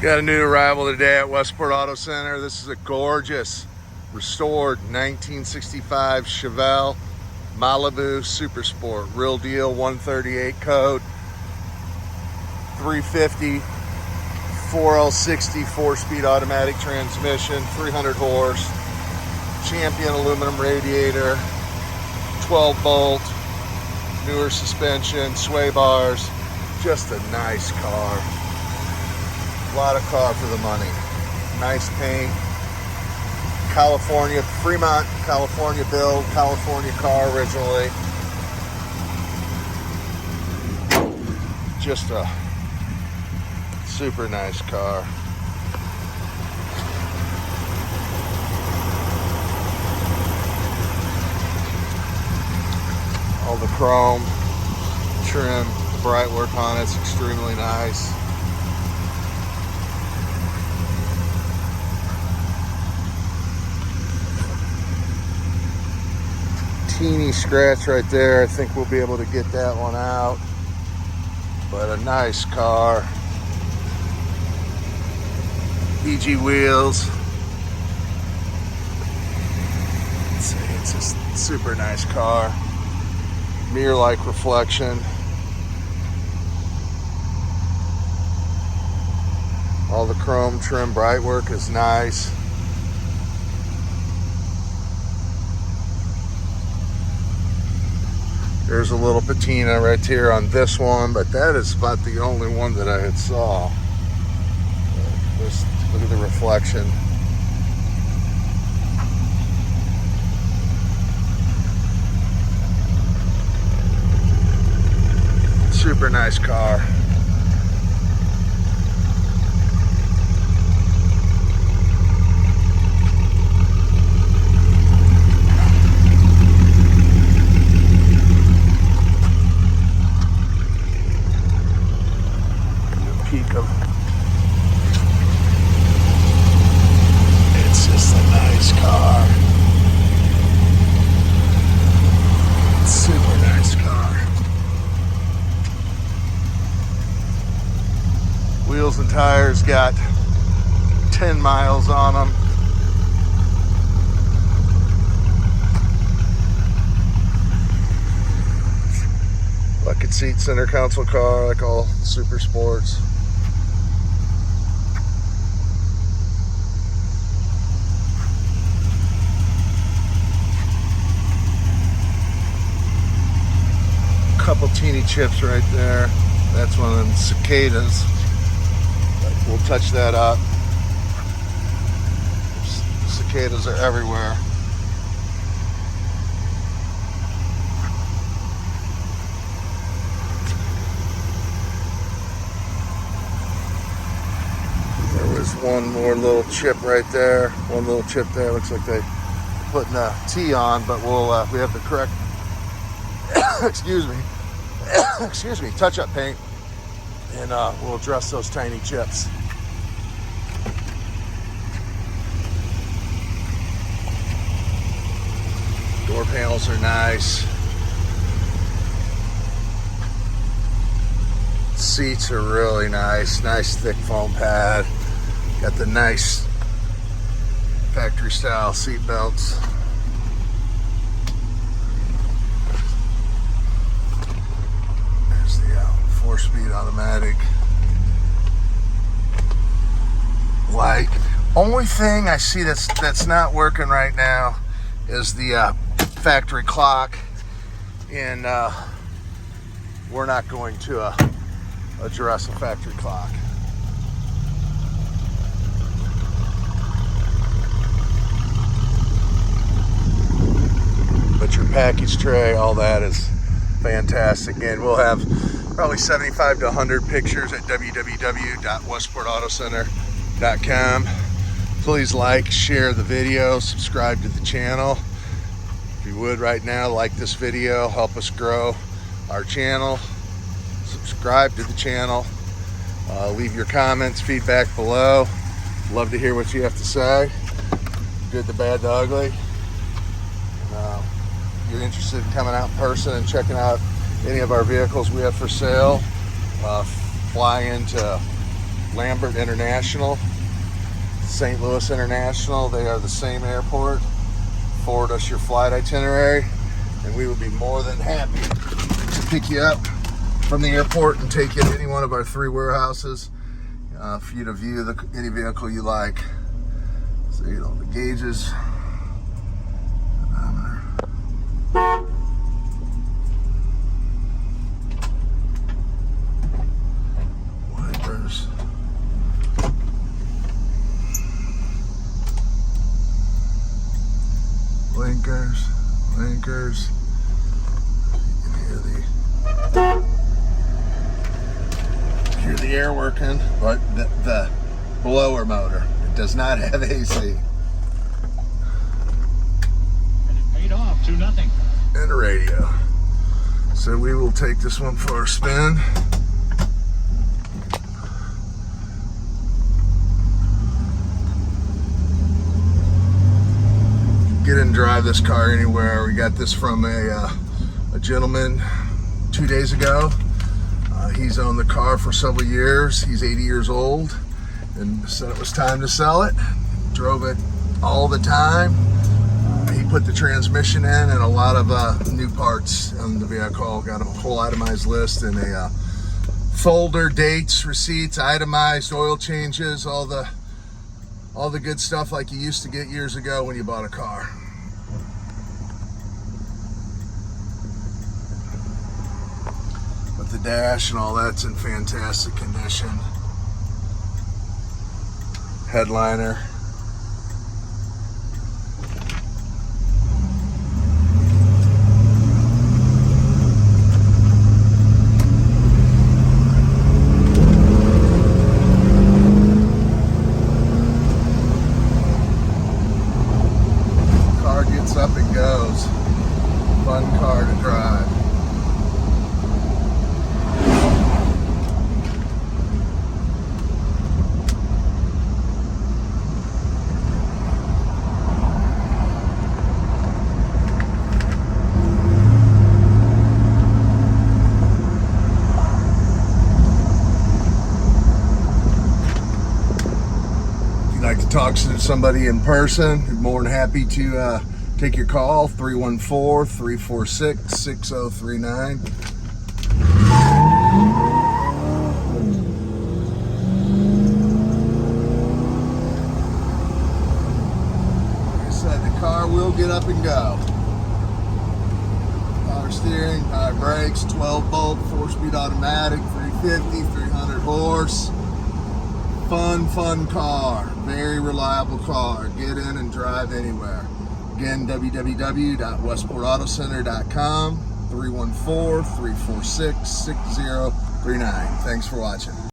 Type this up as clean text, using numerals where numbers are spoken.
Got a new arrival today at Westport Auto Center. This is a gorgeous, restored 1965 Chevelle Malibu Super Sport. Real deal, 138 code, 350, 4L60, 4-speed automatic transmission, 300 horse, Champion aluminum radiator, 12 bolt, newer suspension, sway bars. Just a nice car. A lot of car for the money. Nice paint. California, Fremont, California build, California car originally. Just a super nice car. All the chrome trim, the bright work on it's extremely nice. Teeny scratch right there. I think we'll be able to get that one out. But a nice car. EG wheels. Let's see, it's a super nice car. Mirror-like reflection. All the chrome trim bright work is nice. There's a little patina right here on this one, but that is about the only one that I had saw. Just look at the reflection. Super nice car. Peak of it's just a nice car. Super nice car. Wheels and tires got 10 miles on them. Bucket seat, center console car, like all super sports. Couple teeny chips right there. That's one of them cicadas. But we'll touch that up. Cicadas are everywhere. There was one more little chip right there. One little chip there. Looks like they putting a T on, but we'll we have the correct excuse me, touch-up paint, and we'll address those tiny chips. Door panels are nice. Seats are really nice. Nice thick foam pad. Got the nice factory style seat belts. There's the 4-speed automatic. Like, only thing I see that's not working right now is the factory clock, and we're not going to address a factory clock. But your package tray, all that is fantastic. And we'll have probably 75 to 100 pictures at www.westportautocenter.com. Please like, share the video, subscribe to the channel. If you would right now, like this video, help us grow our channel. Subscribe to the channel. Leave your comments, feedback below. Love to hear what you have to say. Good, the bad, the ugly. If you're interested in coming out in person and checking out any of our vehicles we have for sale, fly into Lambert International, St. Louis International. They are the same airport. Forward us your flight itinerary, and we would be more than happy to pick you up from the airport and take you to any one of our 3 warehouses for you to view any vehicle you like. So, you know, the gauges. Wipers. Blinkers. You can hear the air working, but the blower motor, it does not have AC. And it paid off 2-0. And a radio. So we will take this one for a spin. Get and drive this car anywhere. We got this from a gentleman 2 days ago. He's owned the car for several years. He's 80 years old and said it was time to sell it. Drove it all the time. He put the transmission in and a lot of new parts on the vehicle. Got a whole itemized list and a folder, dates, receipts, itemized oil changes, all the good stuff like you used to get years ago when you bought a car. But the dash and all that's in fantastic condition. Headliner. Up and goes. Fun car to drive. If you'd like to talk to somebody in person, you're more than happy to take your call, 314-346-6039. Like I said, the car will get up and go. Power steering, power brakes, 12-bolt, 4-speed automatic, 350, 300 horse. Fun car. Very reliable car. Get in and drive anywhere. Again, www.westportautocenter.com, 314-346-6039. Thanks for watching.